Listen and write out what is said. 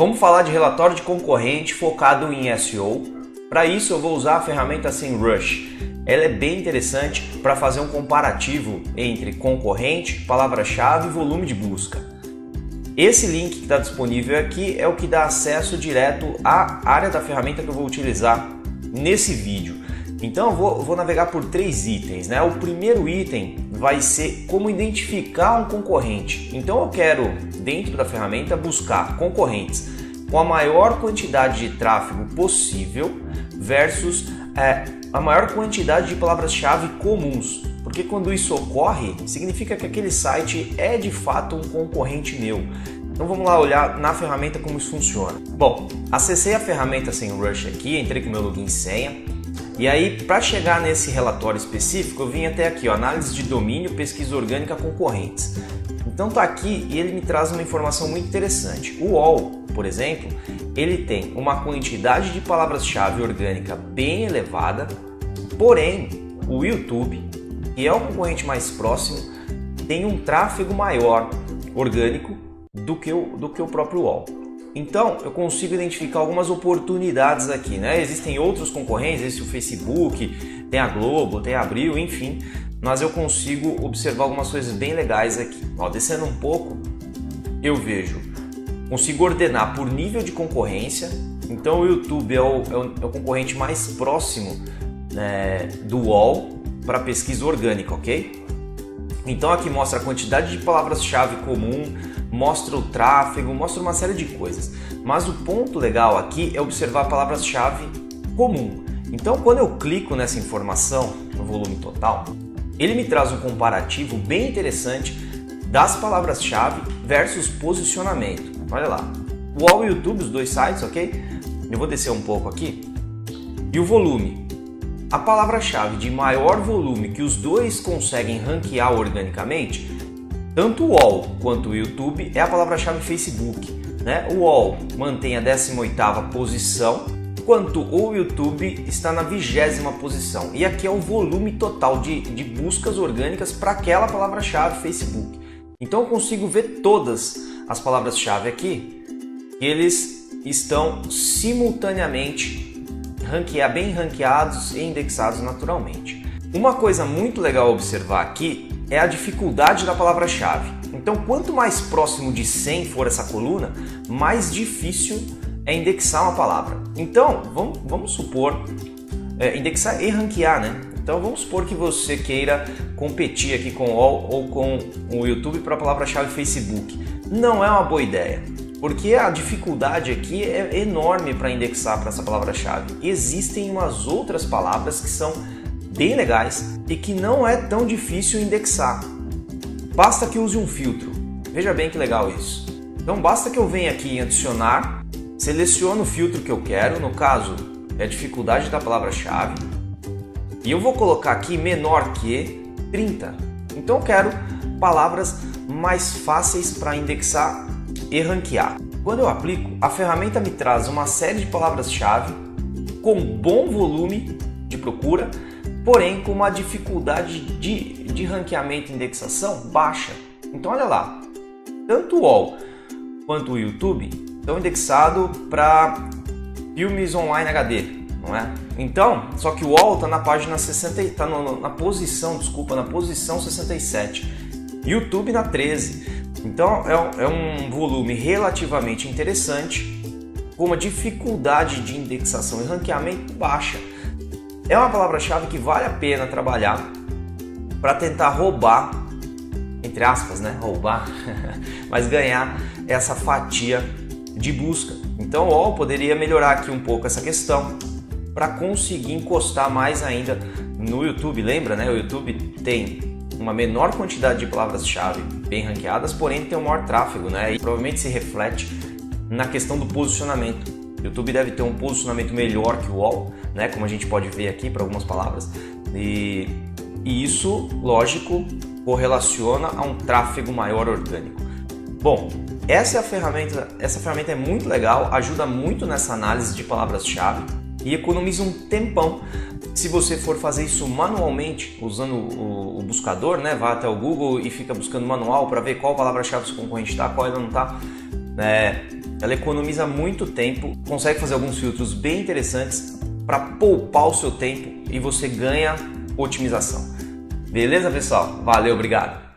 Vamos falar de relatório de concorrente focado em SEO. Para isso eu vou usar a ferramenta SEMrush. Ela é bem interessante para fazer um comparativo entre concorrente, palavra-chave e volume de busca. Esse link que está disponível aqui é o que dá acesso direto à área da ferramenta que eu vou utilizar nesse vídeo. Então eu vou navegar por 3 itens, né? O primeiro item vai ser como identificar um concorrente. Então eu quero, dentro da ferramenta, buscar concorrentes com a maior quantidade de tráfego possível versus a maior quantidade de palavras-chave comuns. Porque quando isso ocorre, significa que aquele site é de fato um concorrente meu. Então vamos lá olhar na ferramenta como isso funciona. Bom, acessei a ferramenta SEMrush aqui, entrei com meu login e senha. E aí, para chegar nesse relatório específico, eu vim até aqui, ó, análise de domínio, pesquisa orgânica, concorrentes. Então tá aqui e ele me traz uma informação muito interessante. O UOL, por exemplo, ele tem uma quantidade de palavras-chave orgânica bem elevada, porém o YouTube, que é o concorrente mais próximo, tem um tráfego maior orgânico do que o próprio UOL. Então eu consigo identificar algumas oportunidades aqui, né? Existem outros concorrentes, existe o Facebook, tem a Globo, tem a Abril, enfim, mas eu consigo observar algumas coisas bem legais aqui. Ó, descendo um pouco, eu consigo ordenar por nível de concorrência. Então o YouTube é o concorrente mais próximo, né, do UOL para pesquisa orgânica, ok? Então aqui mostra a quantidade de palavras-chave comum, mostra o tráfego, mostra uma série de coisas. Mas o ponto legal aqui é observar palavras-chave comum. Então quando eu clico nessa informação, no volume total, ele me traz um comparativo bem interessante das palavras-chave versus posicionamento. Olha lá, o UOL e o YouTube, os dois sites, ok? Eu vou descer um pouco aqui. E o volume. A palavra-chave de maior volume que os dois conseguem ranquear organicamente, tanto o UOL quanto o YouTube, é a palavra-chave Facebook, né? O UOL mantém a 18ª posição, enquanto o YouTube está na 20ª posição. E aqui é o volume total de buscas orgânicas para aquela palavra-chave Facebook. Então eu consigo ver todas as palavras-chave aqui, que eles estão simultaneamente bem ranqueados e indexados naturalmente. Uma coisa muito legal a observar aqui é a dificuldade da palavra-chave. Então, quanto mais próximo de 100 for essa coluna, mais difícil é indexar uma palavra. Então, vamos supor, indexar e ranquear, né? Então, vamos supor que você queira competir aqui com o UOL ou com o YouTube para a palavra-chave Facebook. Não é uma boa ideia, porque a dificuldade aqui é enorme para indexar para essa palavra-chave. Existem umas outras palavras que são bem legais e que não é tão difícil indexar. Basta que use um filtro. Veja bem que legal isso. Então basta que eu venha aqui em adicionar, seleciono o filtro que eu quero, no caso é a dificuldade da palavra-chave, e eu vou colocar aqui menor que 30. Então eu quero palavras mais fáceis para indexar e ranquear. Quando eu aplico, a ferramenta me traz uma série de palavras-chave com bom volume de procura, porém com uma dificuldade de ranqueamento e indexação baixa. Então olha lá, tanto o UOL quanto o YouTube estão indexados para filmes online HD, não é? Então, só que o UOL está na página 60, está na posição 67, YouTube na 13. Então é um volume relativamente interessante, com uma dificuldade de indexação e ranqueamento baixa. É uma palavra-chave que vale a pena trabalhar para tentar roubar, entre aspas, né? Roubar, mas ganhar essa fatia de busca. Então o UOL poderia melhorar aqui um pouco essa questão para conseguir encostar mais ainda no YouTube. Lembra, né? O YouTube tem uma menor quantidade de palavras-chave bem ranqueadas, porém tem um maior tráfego, né? E provavelmente se reflete na questão do posicionamento. O YouTube deve ter um posicionamento melhor que o UOL, né? Como a gente pode ver aqui para algumas palavras. E isso, lógico, correlaciona a um tráfego maior orgânico. Bom, essa ferramenta é muito legal, ajuda muito nessa análise de palavras-chave e economiza um tempão. Se você for fazer isso manualmente, usando o buscador, né, vai até o Google e fica buscando manual para ver qual palavra-chave o concorrente está, qual ele não está, ela economiza muito tempo, consegue fazer alguns filtros bem interessantes para poupar o seu tempo e você ganha otimização. Beleza, pessoal? Valeu, obrigado!